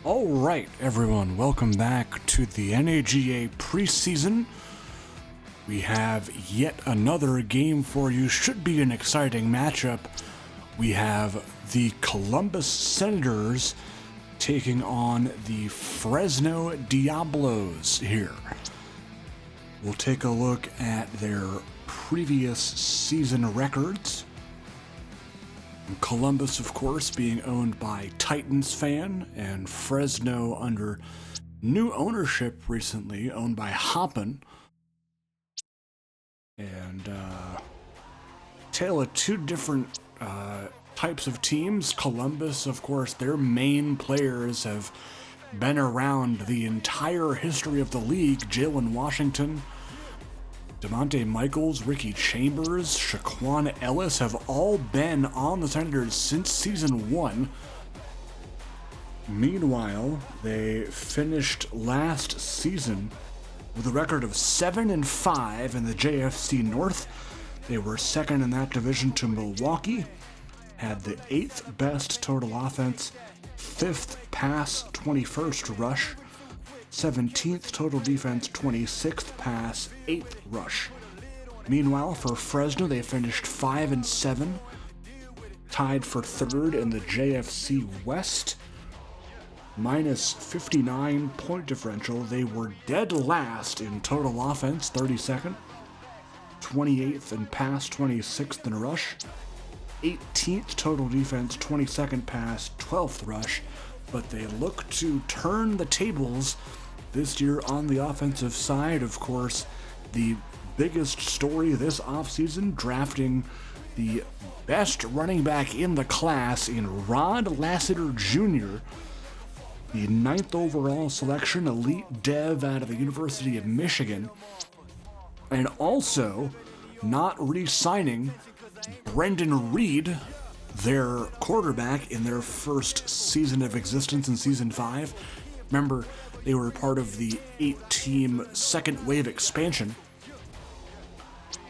Alright, everyone, welcome back to the NAGA Preseason. We have yet another game for you. Should be an exciting matchup. We have the Columbus Senators taking on the Fresno Diablos here. We'll take a look at their previous season records. Columbus, of course, being owned by Titans fan, and Fresno under new ownership recently, owned by Hoppen. And tale of two different types of teams. Columbus, of course, their main players have been around the entire history of the league. Jalen Washington, DeMonte Michaels, Ricky Chambers, Shaquan Ellis have all been on the Senators since Season 1. Meanwhile, they finished last season with a record of 7-5 in the JFC North. They were second in that division to Milwaukee, had the 8th best total offense, 5th pass, 21st rush, 17th total defense, 26th pass, 8th rush. Meanwhile, for Fresno, they finished 5-7, tied for 3rd in the JFC West, minus 59 point differential. They were dead last in total offense, 32nd, 28th in pass, 26th in rush, 18th total defense, 22nd pass, 12th rush. But they look to turn the tables this year on the offensive side. Of course, the biggest story this offseason, drafting the best running back in the class in Rod Lassiter Jr., the 9th overall selection, elite dev out of the University of Michigan, and also not re-signing Brendan Reed, their quarterback, in their first season of existence in Season 5. Remember, they were part of the 8-team second wave expansion.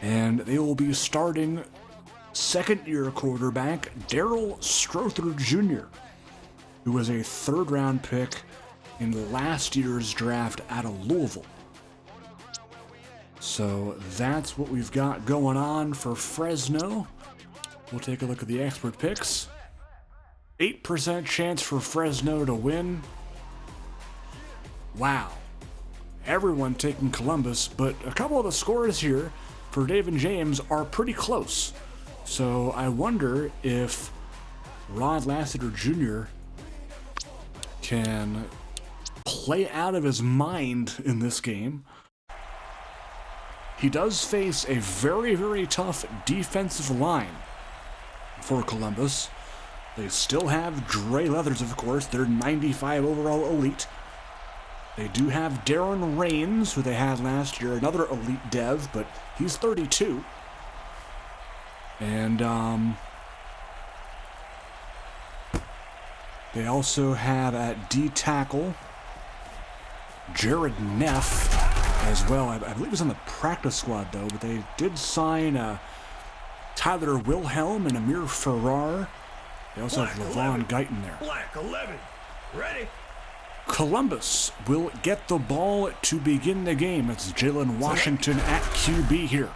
And they will be starting second-year quarterback Darryl Strother Jr., who was a third-round pick in last year's draft out of Louisville. So that's what we've got going on for Fresno. We'll take a look at the expert picks. 8% chance for Fresno to win. Wow. Everyone taking Columbus, but a couple of the scores here for Dave and James are pretty close. So I wonder if Rod Lassiter Jr. can play out of his mind in this game. He does face a very, very tough defensive line for Columbus. They still have Dre Leathers, of course. They're 95 overall elite. They do have Darren Rains, who they had last year, another elite dev, but he's 32. And they also have at D-tackle Jared Neff as well. I believe he's on the practice squad, though, but they did sign Tyler Wilhelm and Amir Farrar. They also have LaVon Guyton there. Black 11, ready? Columbus will get the ball to begin the game. It's Jalen Washington at QB here.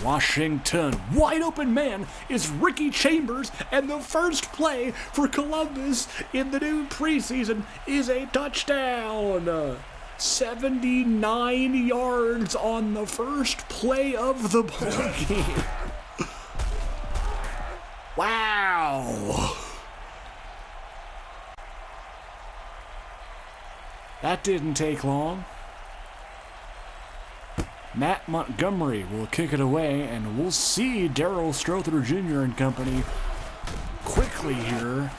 Washington, wide open man, is Ricky Chambers, and the first play for Columbus in the new preseason is a touchdown. 79 yards on the first play of the ball game. Wow. That didn't take long. Matt Montgomery will kick it away, and we'll see Darryl Strother Jr. and company quickly here.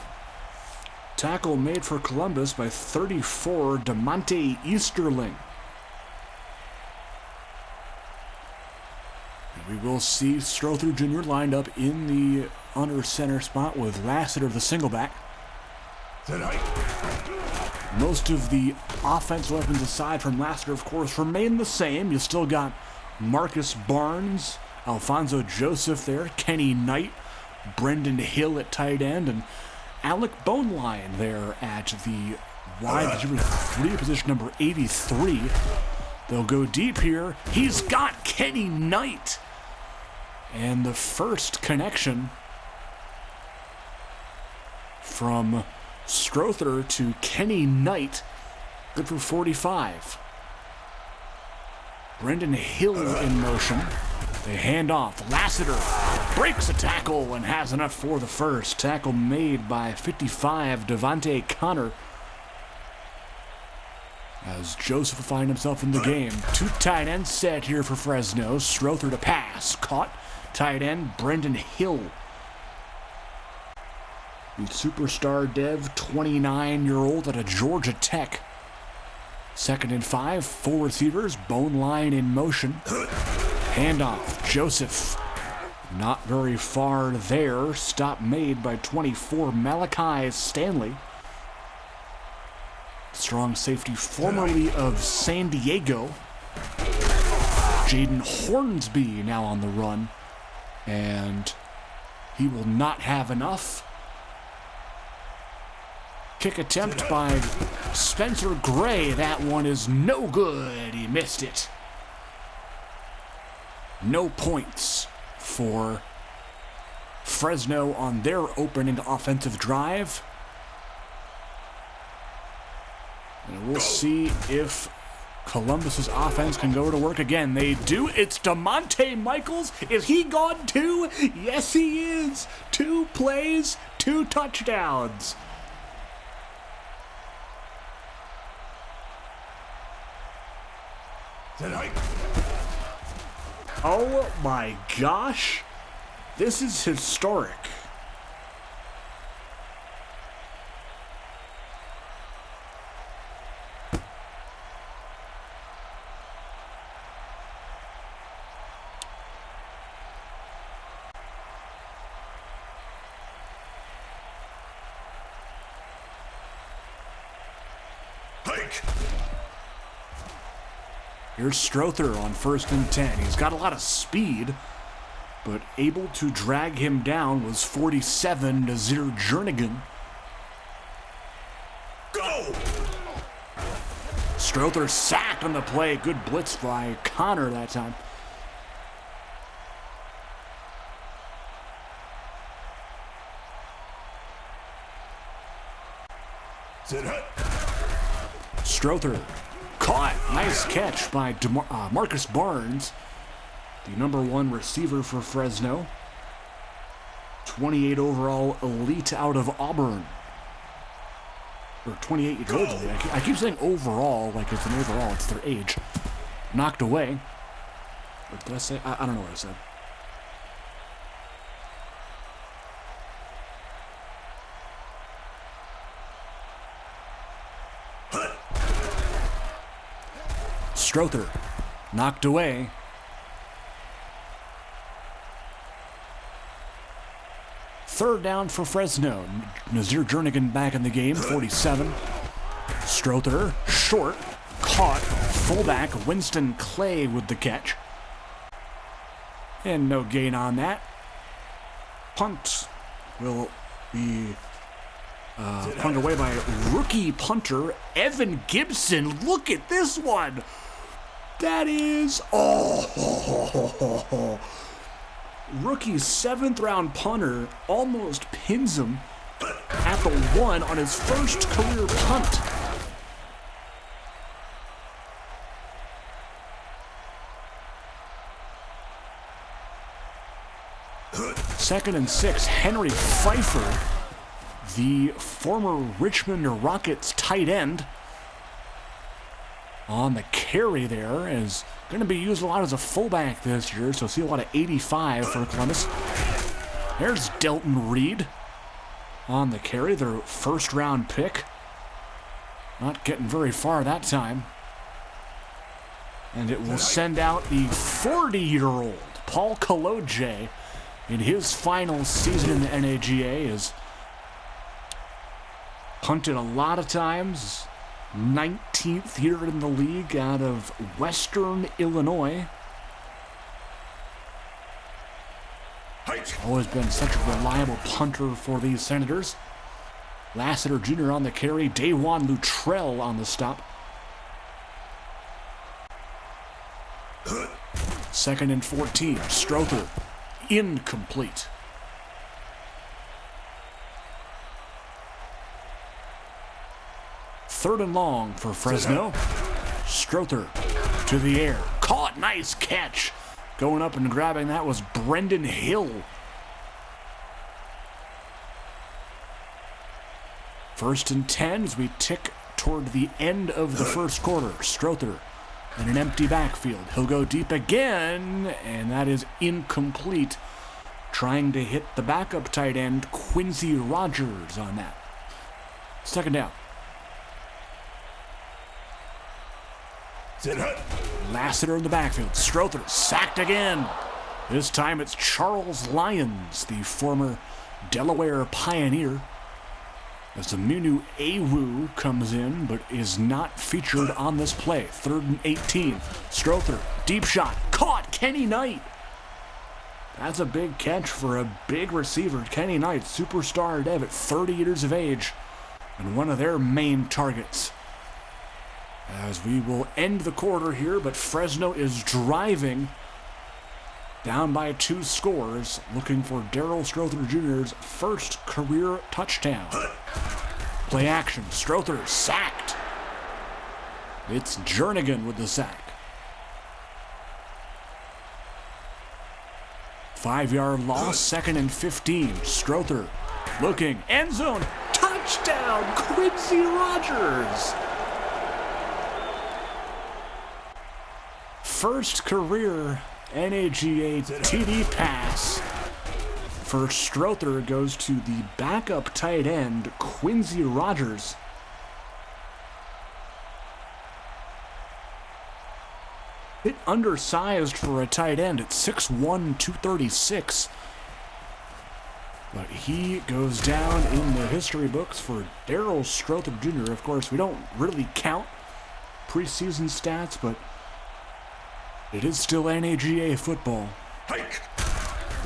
Tackle made for Columbus by 34, DeMonte Easterling. We will see Strother Jr. lined up in the under center spot with Lassiter, the single back. Most of the offensive weapons aside from Lassiter, of course, remain the same. You still got Marcus Barnes, Alfonso Joseph there, Kenny Knight, Brendan Hill at tight end, and Alec Boneline there at the wide receiver 3 position, number 83. They'll go deep here. He's got Kenny Knight. And the first connection from Strother to Kenny Knight. Good for 45. Brendan Hill in motion. They hand off. Lassiter breaks a tackle and has enough for the first. Tackle made by 55, Devontae Connor. As Joseph will find himself in the game. 2 tight ends set here for Fresno. Strother to pass. Caught. Tight end Brendan Hill. The superstar dev, 29-year-old at a Georgia Tech. 2nd and 5, 4 receivers, bone line in motion. Handoff, Joseph. Not very far there. Stop made by 24, Malachi Stanley. Strong safety formerly of San Diego. Jaden Hornsby now on the run. And he will not have enough. Kick attempt by Spencer Gray. That one is no good. He missed it. No points for Fresno on their opening offensive drive. And we'll see if Columbus's offense can go to work again. They do. It's DeMonte Michaels. Is he gone too? Yes, he is. 2 plays, 2 touchdowns. Oh my gosh. This is historic. Here's Strother on 1st and 10. He's got a lot of speed, but able to drag him down was 47 to Nazir Jernigan. Go! Strother sacked on the play. Good blitz by Connor that time. Strother caught. Nice catch by Marcus Barnes, the number 1 receiver for Fresno. 28 overall elite out of Auburn. Or 28 years old. I keep saying overall like it's an overall. It's their age. Knocked away. What did I say? I don't know what I said. Strother knocked away. Third down for Fresno. Nazir Jernigan back in the game, 47. Strother, short, caught. Fullback Winston Clay with the catch. And no gain on that. Punt will be punted away by rookie punter Evan Gibson. Look at this one. That is, rookie 7th round punter almost pins him at the 1 on his first career punt. Second and 6, Henry Pfeiffer, the former Richmond Rockets tight end, on the carry there, is going to be used a lot as a fullback this year, so see a lot of 85 for Columbus. There's Delton Reed on the carry, their 1st round pick. Not getting very far that time. And it will send out the 40-year-old Paul Kaloje in his final season in the NAGA. Is punted a lot of times. 19th here in the league out of Western Illinois. Always been such a reliable punter for these Senators. Lassiter Jr. on the carry. Daywan Luttrell on the stop. 2nd and 14. Strother. Incomplete. Third and long for Fresno. Strother to the air. Caught. Nice catch. Going up and grabbing that was Brendan Hill. First and 10 as we tick toward the end of the first quarter. Strother in an empty backfield. He'll go deep again, and that is incomplete. Trying to hit the backup tight end, Quincy Rogers, on that. 2nd down. Lassiter in the backfield. Strother sacked again. This time it's Charles Lyons, the former Delaware Pioneer. As Aminu Awu comes in, but is not featured on this play. 3rd and 18. Strother, deep shot, caught. Kenny Knight. That's a big catch for a big receiver. Kenny Knight, superstar dev at 30 years of age, and one of their main targets. As we will end the quarter here, but Fresno is driving down by 2 scores, looking for Darryl Strother Jr.'s first career touchdown. Play action. Strother sacked. It's Jernigan with the sack. 5-yard loss, 2nd and 15. Strother looking. End zone. Touchdown, Quincy Rogers. First career NAGA TD pass for Strother goes to the backup tight end, Quincy Rogers. Bit undersized for a tight end at 6'1", 236. But he goes down in the history books for Darryl Strother Jr. Of course, we don't really count preseason stats, but it is still NAGA football. Hike.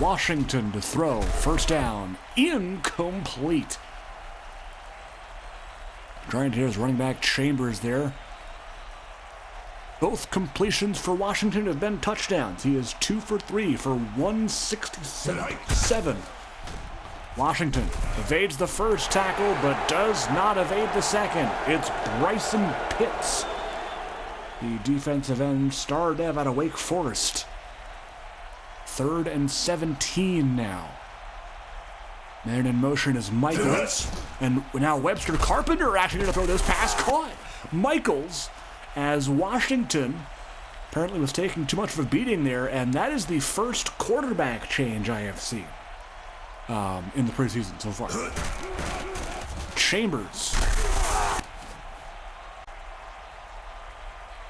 Washington to throw. First down. Incomplete. Trying to hear his running back Chambers there. Both completions for Washington have been touchdowns. He is 2 for 3 for 167. Washington evades the first tackle, but does not evade the second. It's Bryson Pitts, the defensive end star dev out of Wake Forest. 3rd and 17 now. Man in motion is Michaels. And now Webster Carpenter actually going to throw this pass. Caught. Michaels, as Washington apparently was taking too much of a beating there, and that is the first quarterback change I have seen in the preseason so far. Chambers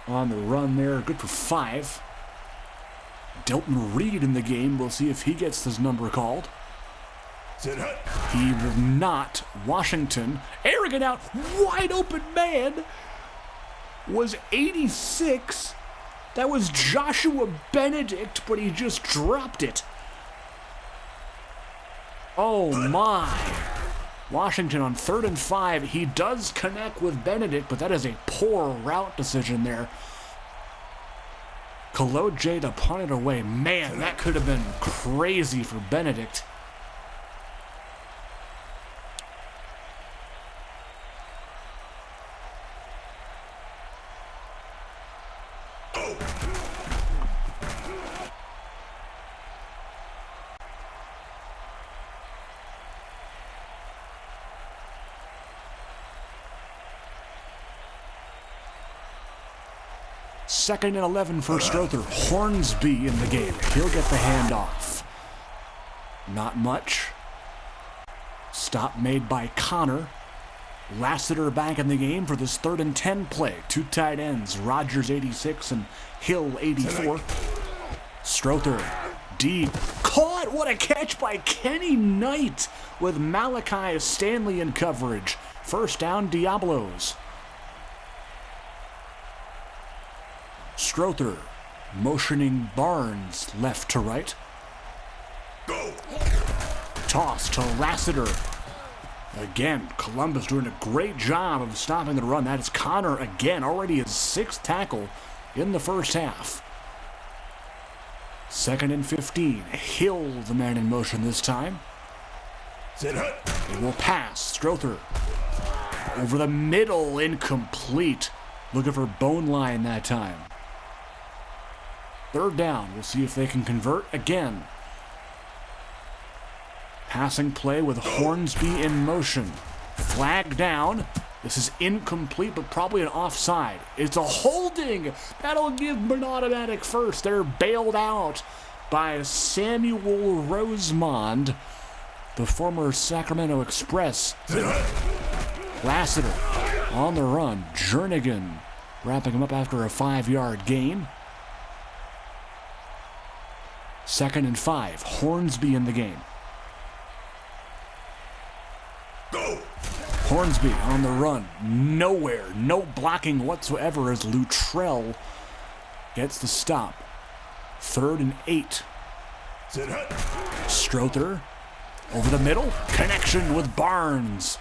on the run there, good for 5. Delton Reed in the game. We'll see if he gets his number called. He will not. Washington, arrogant out, wide open man, was 86. That was Joshua Benedict, but he just dropped it. Oh my. Washington on 3rd and 5. He does connect with Benedict, but that is a poor route decision there. Kaloje to punt it away. Man, that could have been crazy for Benedict. Second and 11 for Strother. Hornsby in the game. He'll get the handoff. Not much. Stop made by Connor. Lassiter back in the game for this 3rd and 10 play. 2 tight ends, Rogers 86 and Hill 84. Strother deep. Caught! What a catch by Kenny Knight with Malachi Stanley in coverage. First down, Diablos. Strother motioning Barnes left to right. Go. Toss to Lassiter. Again, Columbus doing a great job of stopping the run. That is Connor again, already his 6th tackle in the first half. 2nd and 15. Hill, the man in motion this time. They will pass. Strother over the middle, incomplete. Looking for bone line that time. 3rd down. We'll see if they can convert again. Passing play with Hornsby in motion. Flag down. This is incomplete, but probably an offside. It's a holding. That'll give them an automatic first. They're bailed out by Samuel Rosemond, the former Sacramento Express. Lassiter on the run. Jernigan wrapping him up after a 5-yard gain. 2nd and 5. Hornsby in the game. Hornsby on the run. Nowhere. No blocking whatsoever as Luttrell gets the stop. 3rd and 8. Strother over the middle. Connection with Barnes.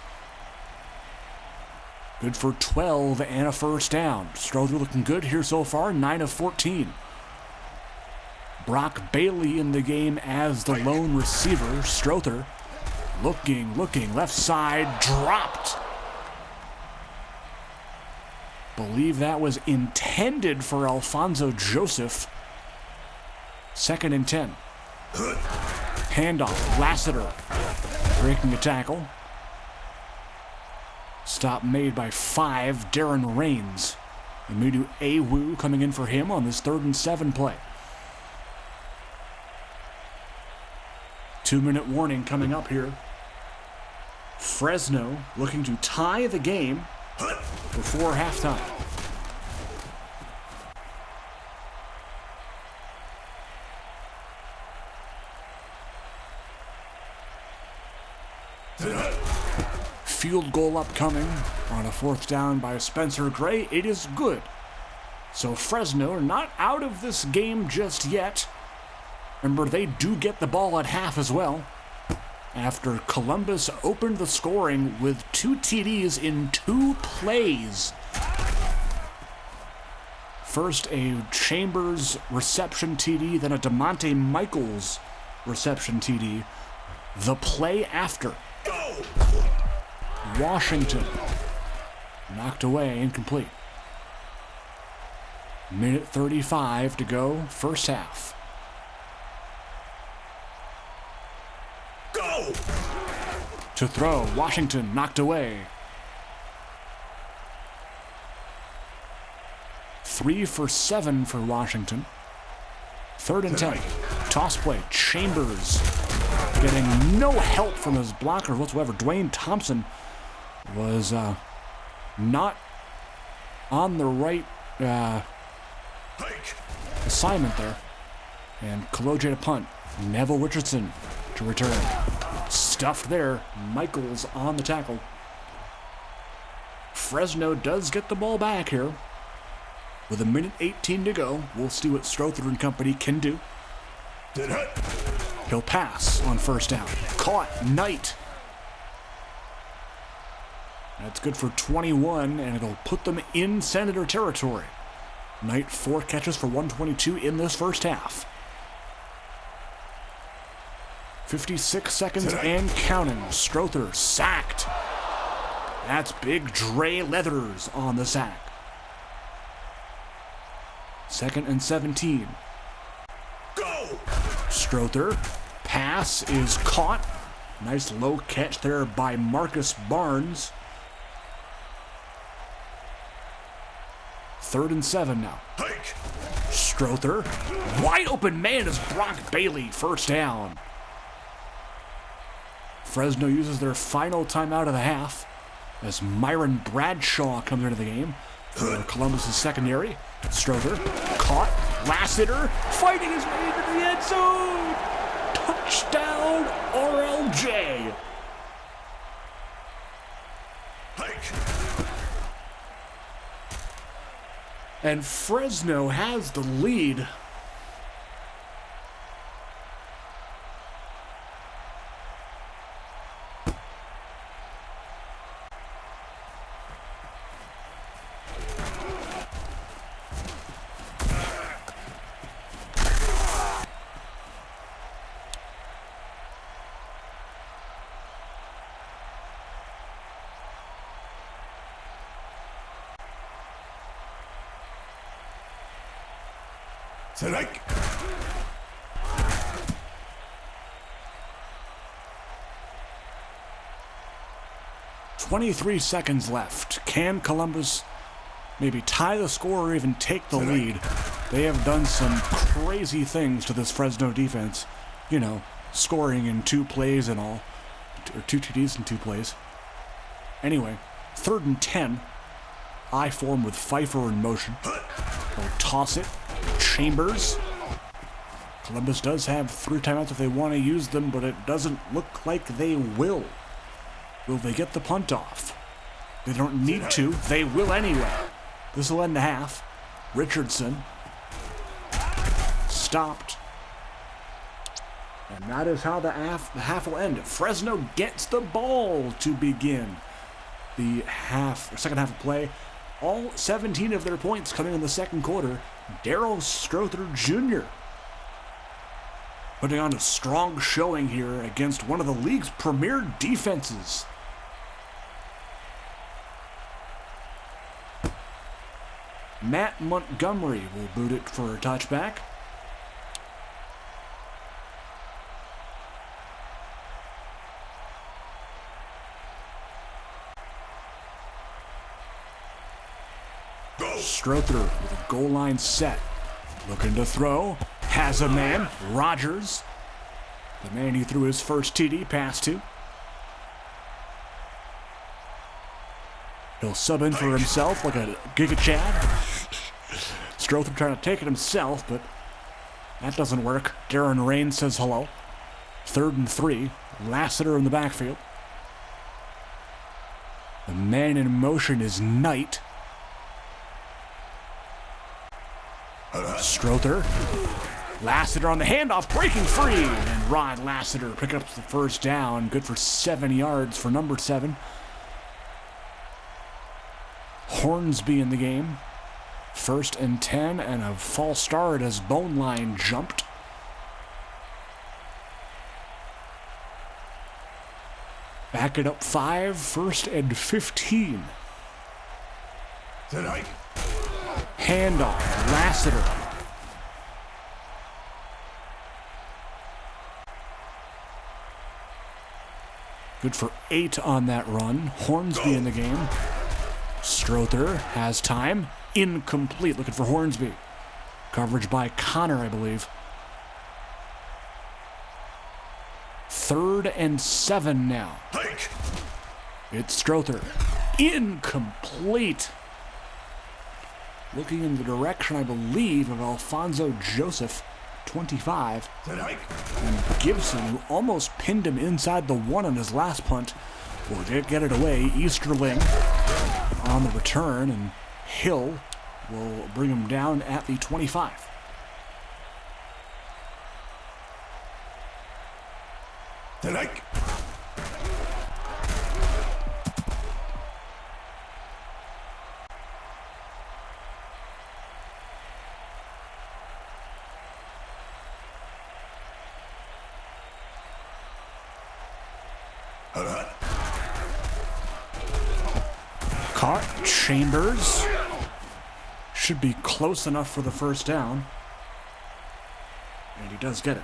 Good for 12 and a first down. Strother looking good here so far. 9 of 14. Brock Bailey in the game as the lone receiver. Strother looking, left side, dropped. Believe that was intended for Alfonso Joseph. 2nd and 10. Handoff, Lassiter breaking a tackle. Stop made by 5, Darren Rains. Amidu Awu coming in for him on this 3rd and 7 play. 2-minute warning coming up here. Fresno looking to tie the game before halftime. Field goal upcoming on a 4th down by Spencer Gray. It is good. So Fresno are not out of this game just yet. Remember, they do get the ball at half as well, after Columbus opened the scoring with 2 TDs in 2 plays. First a Chambers reception TD, then a DeMonte Michaels reception TD. The play after. Washington knocked away, incomplete. 1:35 to go, first half. To throw, Washington knocked away. 3 for 7 for Washington. 3rd and 10. Toss play, Chambers getting no help from his blockers whatsoever. Dwayne Thompson was not on the right assignment there. And Kaloje to punt. Neville Richardson to return. Stuffed there. Michaels on the tackle. Fresno does get the ball back here. With 1:18 to go, we'll see what Strother and company can do. He'll pass on first down. Caught. Knight. That's good for 21, and it'll put them in Senator territory. Knight 4 catches for 122 in this first half. 56 seconds and counting. Strother sacked. That's big Dre Leathers on the sack. 2nd and 17. Go! Strother. Pass is caught. Nice low catch there by Marcus Barnes. 3rd and 7 now. Strother. Wide open man is Brock Bailey. First down. Fresno uses their final timeout of the half as Myron Bradshaw comes into the game for Columbus' secondary. Strother caught. Lassiter fighting his way into the end zone. Touchdown RLJ. And Fresno has the lead. Strike. 23 seconds left. Can Columbus maybe tie the score or even take the lead? They have done some crazy things to this Fresno defense. You know, scoring in 2 plays and all. Or 2 TDs in 2 plays. Anyway, 3rd and 10. I form with Pfeiffer in motion. They'll toss it. Chambers. Columbus does have 3 timeouts if they want to use them, but it doesn't look like they will. Will they get the punt off? They don't need to. They will anyway. This will end the half. Richardson. Stopped. And that is how the half will end. Fresno gets the ball to begin the second half of play. All 17 of their points coming in the second quarter. Darryl Strother Jr. putting on a strong showing here against one of the league's premier defenses. Matt Montgomery will boot it for a touchback. Strother with a goal line set. Looking to throw. Has a man. Rogers. The man he threw his first TD pass to. He'll sub in for himself like a Giga Chad. Strother trying to take it himself, but that doesn't work. Darren Rain says hello. 3rd and 3. Lassiter in the backfield. The man in motion is Knight. Strother. Lassiter on the handoff, breaking free. And Rod Lassiter picking up the first down. Good for 7 yards for number 7. Hornsby in the game. 1st and 10 and a false start as Bone Line jumped. Back it up 5, 1st and 15. Handoff, Lassiter. Good for 8 on that run. Hornsby in the game. Strother has time. Incomplete. Looking for Hornsby. Coverage by Connor, I believe. 3rd and 7 now. It's Strother. Incomplete. Looking in the direction, I believe, of Alfonso Joseph, 25. And Gibson, who almost pinned him inside the 1 on his last punt, will get it away. Easterling on the return, and Hill will bring him down at the 25. Caught. Chambers. Should be close enough for the first down. And he does get it.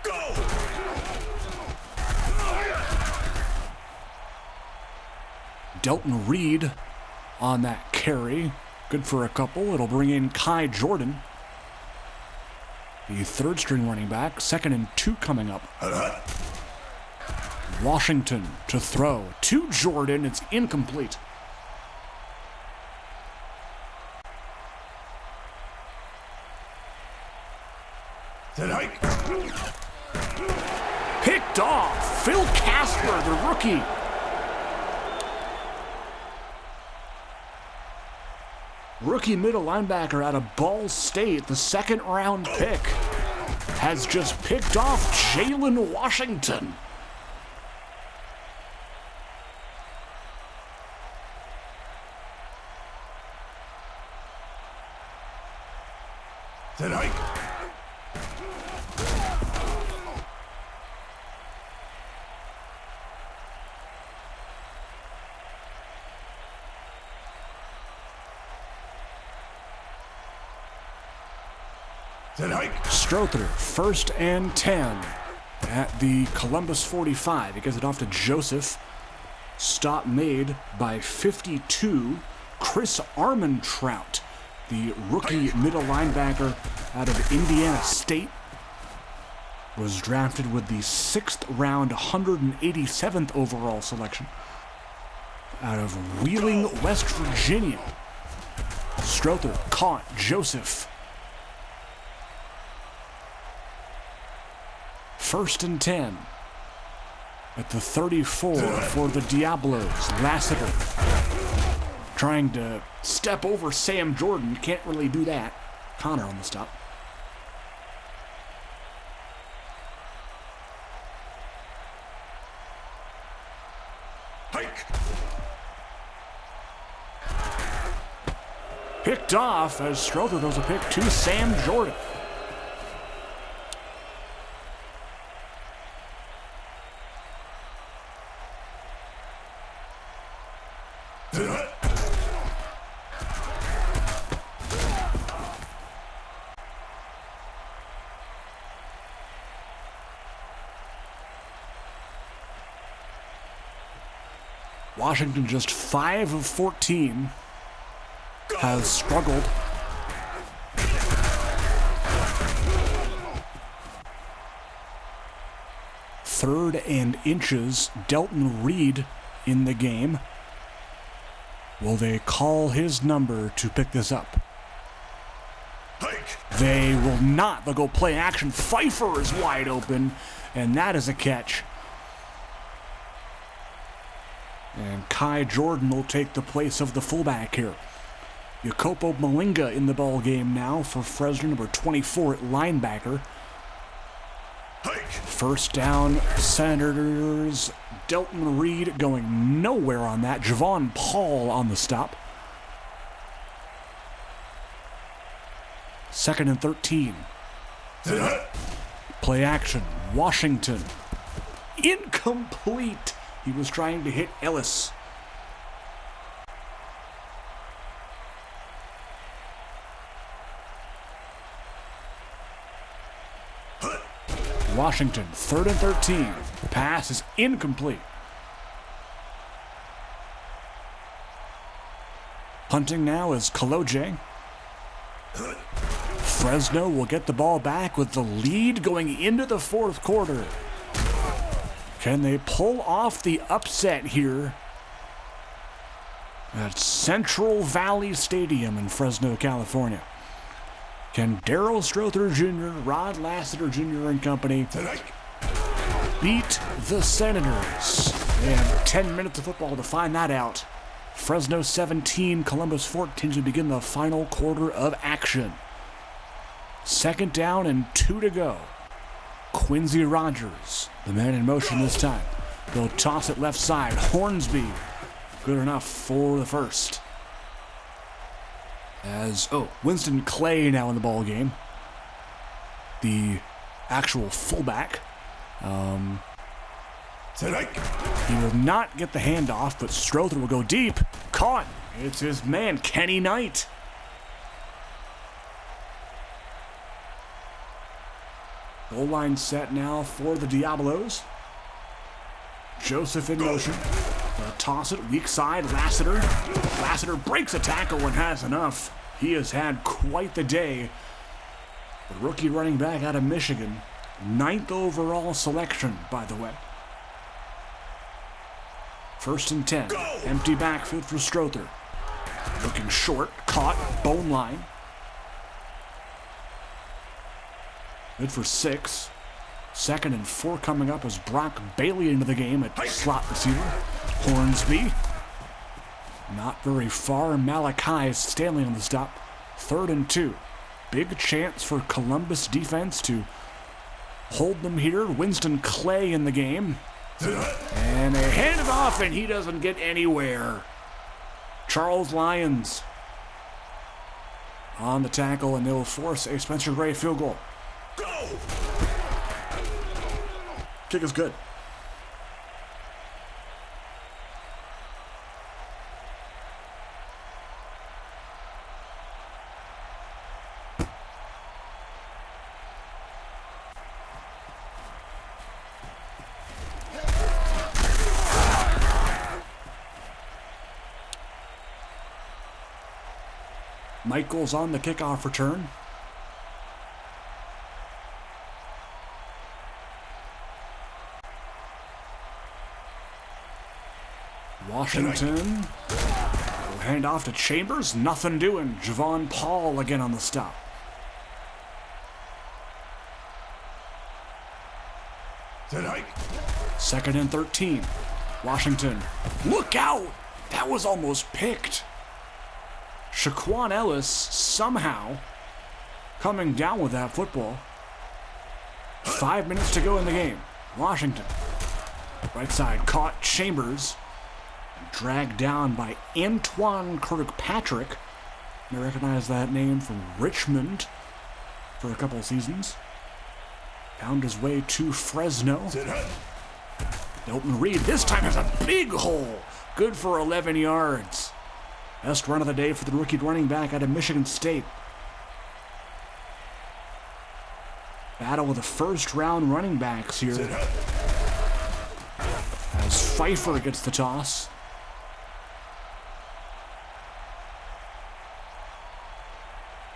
Go! Delton Reed on that carry. Good for a couple. It'll bring in Kai Jordan, the 3rd string running back. 2nd and 2 coming up. Washington to throw to Jordan. It's incomplete. Picked off. Phil Casper, the rookie. Rookie middle linebacker out of Ball State, the 2nd round pick, has just picked off Jalen Washington. Set hike. Strother, 1st and 10 at the Columbus 45. He gets it off to Joseph. Stop made by 52, Chris Armentrout, the rookie middle linebacker out of Indiana State. Was drafted with the 6th round, 187th overall selection out of Wheeling, West Virginia. Strother caught Joseph. 1st and 10 at the 34 for the Diablos. Lassiter trying to step over Sam Jordan. Can't really do that. Connor on the stop. Hike. Picked off as Strother throws a pick to Sam Jordan. Washington just 5 of 14 has struggled. Third and inches, Delton Reed in the game. Will they call his number to pick this up? Hike. They will not. They'll go play action. Pfeiffer is wide open, and that is a catch. And Kai Jordan will take the place of the fullback here. Jacopo Malinga in the ball game now for Fresno, number 24 at linebacker. Hike. 1st down, Senators. Delton Reed going nowhere on that. Javon Paul on the stop. 2nd and 13. Set hike. Play action. Washington. Incomplete. He was trying to hit Ellis. Washington, 3rd and 13. Pass is incomplete. Punting now is Kaloje. Fresno will get the ball back with the lead going into the 4th quarter. Can they pull off the upset here at Central Valley Stadium in Fresno, California? Can Darryl Strother Jr., Rod Lassiter Jr. and company beat the Senators? And 10 minutes of football to find that out. Fresno 17, Columbus 14 to begin the final quarter of action. 2nd down and 2 to go. Quincy Rogers, the man in motion this time. They'll toss it left side. Hornsby, good enough for the first. Winston Clay now in the ball game. The actual fullback. He will not get the handoff, but Strother will go deep. Caught. It's his man, Kenny Knight. Goal line set now for the Diablos. Joseph in motion. They'll toss it, weak side, Lassiter. Lassiter breaks a tackle and has enough. He has had quite the day. The rookie running back out of Michigan. 9th overall selection, by the way. 1st and 10. Empty backfield for Strother. Looking short, caught, bone line. Good for 6. 2nd and 4 coming up as Brock Bailey into the game at slot receiver. Hornsby. Not very far. Malachi Stanley on the stop. 3rd and 2. Big chance for Columbus defense to hold them here. Winston Clay in the game. And they hand it off and he doesn't get anywhere. Charles Lyons on the tackle and they'll force a Spencer Gray field goal. Go! Kick is good. Michaels on the kickoff return. Washington will hand off to Chambers. Nothing doing. Javon Paul again on the stop. Tonight. 2nd and 13. Washington. Look out! That was almost picked. Shaquan Ellis somehow coming down with that football. 5 minutes to go in the game. Washington. Right side caught Chambers. Dragged down by Antoine Kirkpatrick. I recognize that name from Richmond for a couple seasons. Found his way to Fresno. Dalton Reed this time has a big hole. Good for 11 yards. Best run of the day for the rookie running back out of Michigan State. Battle with the first round running backs here. As Pfeiffer gets the toss.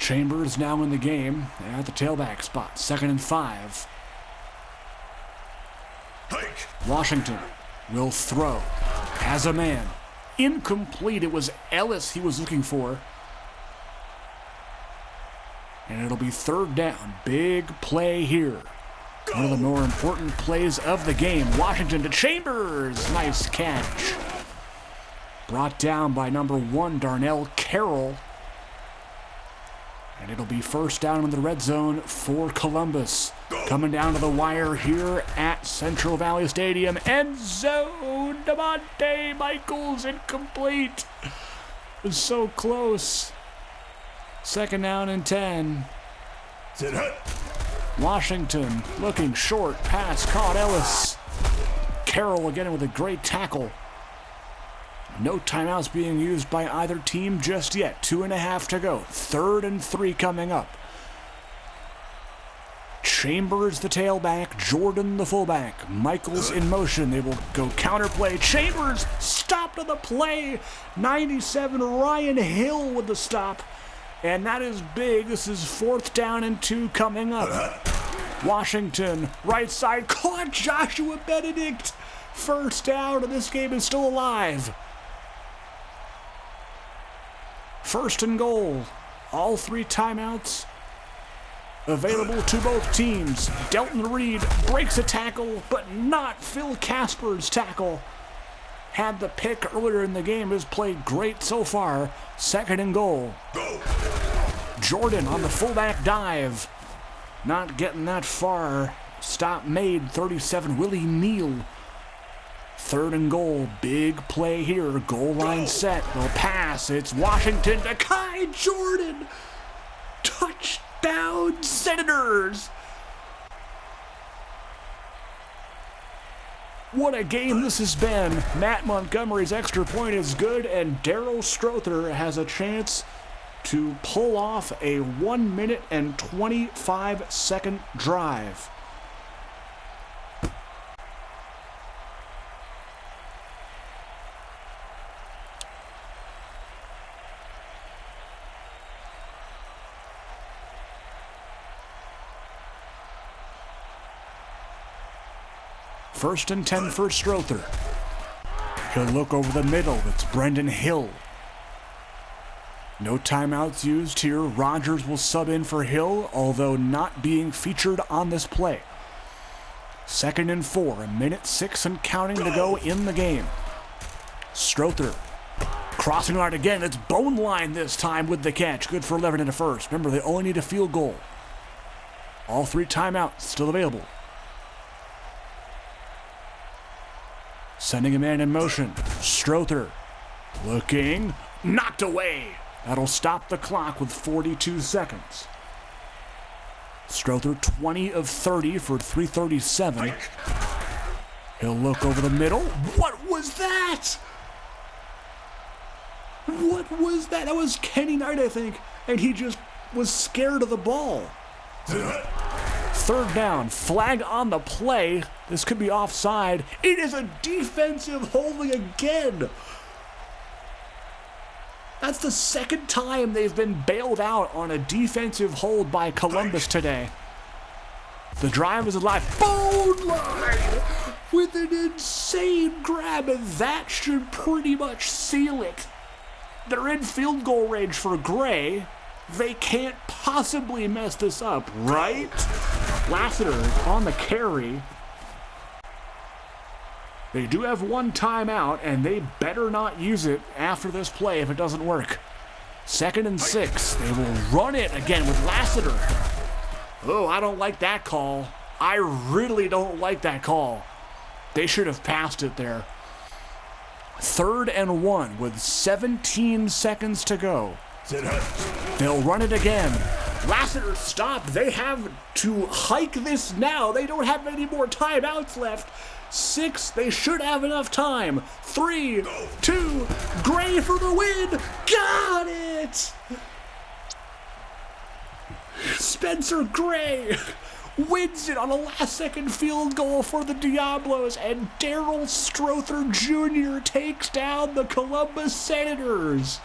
Chambers now in the game at the tailback spot. 2nd and 5. Washington will throw as a man. Incomplete. It was Ellis he was looking for. And it'll be 3rd down. Big play here. One of the more important plays of the game. Washington to Chambers. Nice catch. Brought down by number 1, Darnell Carroll. And it'll be 1st down in the red zone for Columbus. Coming down to the wire here at Central Valley Stadium. End zone. DeMonte Michaels incomplete. It was so close. 2nd down and 10. Washington looking short. Pass caught Ellis. Carroll again with a great tackle. No timeouts being used by either team just yet. 2.5 to go. 3rd and 3 coming up. Chambers the tailback. Jordan the fullback. Michaels in motion. They will go counterplay. Chambers stopped on the play. 97 Ryan Hill with the stop. And that is big. This is 4th down and 2 coming up. Washington, right side, caught Joshua Benedict. 1st down, and this game is still alive. 1st and goal. All 3 timeouts available to both teams. Dalton Reed breaks a tackle, but not Phil Casper's tackle. Had the pick earlier in the game, has played great so far. 2nd and goal. Jordan on the fullback dive. Not getting that far. Stop made. 37, Willie Neal. 3rd and goal. Big play here. Goal line set. They'll pass. It's Washington to Kai Jordan. Touchdown, Senators. What a game this has been. Matt Montgomery's extra point is good, and Daryl Strother has a chance to pull off a 1 minute and 25-second drive. First and 10 for Strother. He'll look over the middle. It's Brendan Hill. No timeouts used here. Rogers will sub in for Hill, although not being featured on this play. 2nd and 4, 1:06 and counting to go in the game. Strother crossing line again. It's Bone Line this time with the catch. Good for 11 and a first. Remember, they only need a field goal. All 3 timeouts still available. Sending a man in motion. Strother looking. Knocked away. That'll stop the clock with 42 seconds. Strother 20 of 30 for 337. He'll look over the middle. What was that? What was that? That was Kenny Knight, I think. And he just was scared of the ball. 3rd down. Flag on the play. This could be offside. It is a defensive holding again. That's the second time they've been bailed out on a defensive hold by Columbus today. The drive is alive. Bone line with an insane grab, and that should pretty much seal it. They're in field goal range for Gray. They can't possibly mess this up, right? Lassiter on the carry. They do have one timeout, and they better not use it after this play if it doesn't work. 2nd and 6. They will run it again with Lassiter. Oh, I don't like that call. I really don't like that call. They should have passed it there. 3rd and 1 with 17 seconds to go. They'll run it again. Lassiter stopped. They have to hike this now. They don't have any more timeouts left. 6, they should have enough time. 3, 2, Gray for the win. Got it! Spencer Gray wins it on a last-second field goal for the Diablos, and Darryl Strother Jr. takes down the Columbus Senators.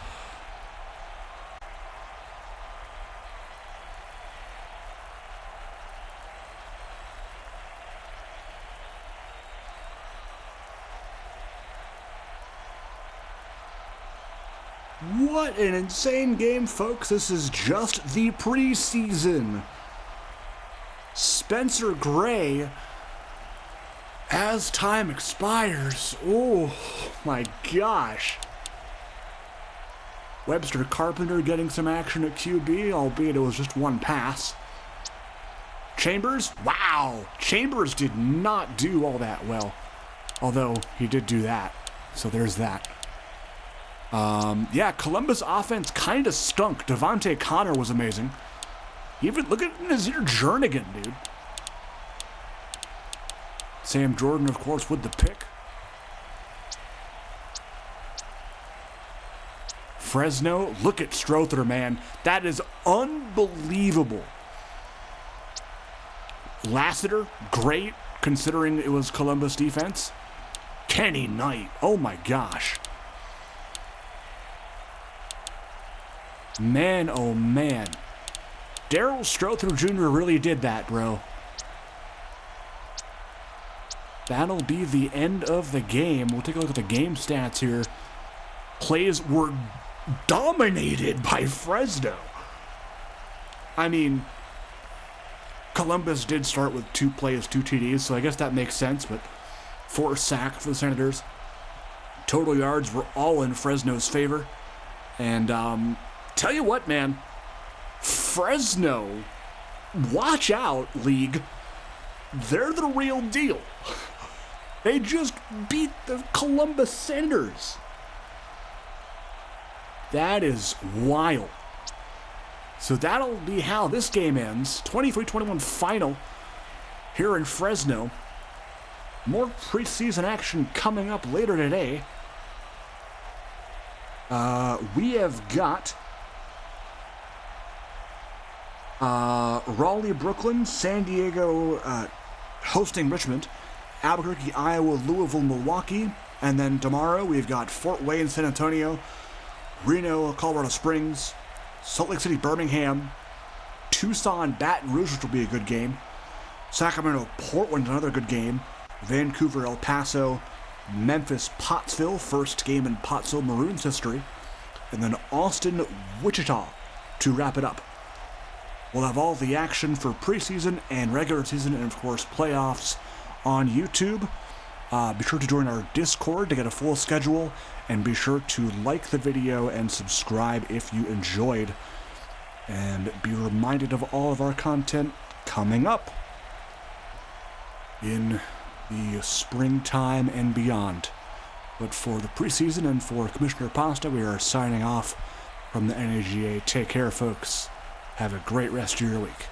What an insane game, folks. This is just the preseason. Spencer Gray, as time expires. Oh my gosh. Webster Carpenter getting some action at QB, albeit it was just one pass. Chambers, wow. Chambers did not do all that well. Although he did do that. So there's that. Yeah, Columbus offense kind of stunk. Devontae Connor was amazing. Even look at Nazir Jernigan, dude. Sam Jordan, of course, with the pick. Fresno, look at Strother, man. That is unbelievable. Lassiter, great, considering it was Columbus defense. Kenny Knight, oh my gosh. Man, oh man. Darryl Strother Jr. really did that, bro. That'll be the end of the game. We'll take a look at the game stats here. Plays were dominated by Fresno. I mean, Columbus did start with 2 plays, 2 TDs, so I guess that makes sense, but 4 sacks for the Senators. Total yards were all in Fresno's favor. And, tell you what, man, Fresno, watch out, league. They're the real deal. They just beat the Columbus Senators. That is wild. So that'll be how this game ends. 23-21 final here in Fresno. More preseason action coming up later today. We have got Raleigh, Brooklyn, San Diego hosting Richmond, Albuquerque, Iowa, Louisville, Milwaukee, and then tomorrow we've got Fort Wayne, San Antonio, Reno, Colorado Springs, Salt Lake City, Birmingham, Tucson, Baton Rouge, which will be a good game, Sacramento, Portland, another good game, Vancouver, El Paso, Memphis, Pottsville, first game in Pottsville Maroons history, and then Austin, Wichita to wrap it up. We'll have all the action for preseason and regular season and, of course, playoffs on YouTube. Be sure to join our Discord to get a full schedule, and be sure to like the video and subscribe if you enjoyed. And be reminded of all of our content coming up in the springtime and beyond. But for the preseason and for Commissioner Pasta, we are signing off from the NAGA. Take care, folks. Have a great rest of your week.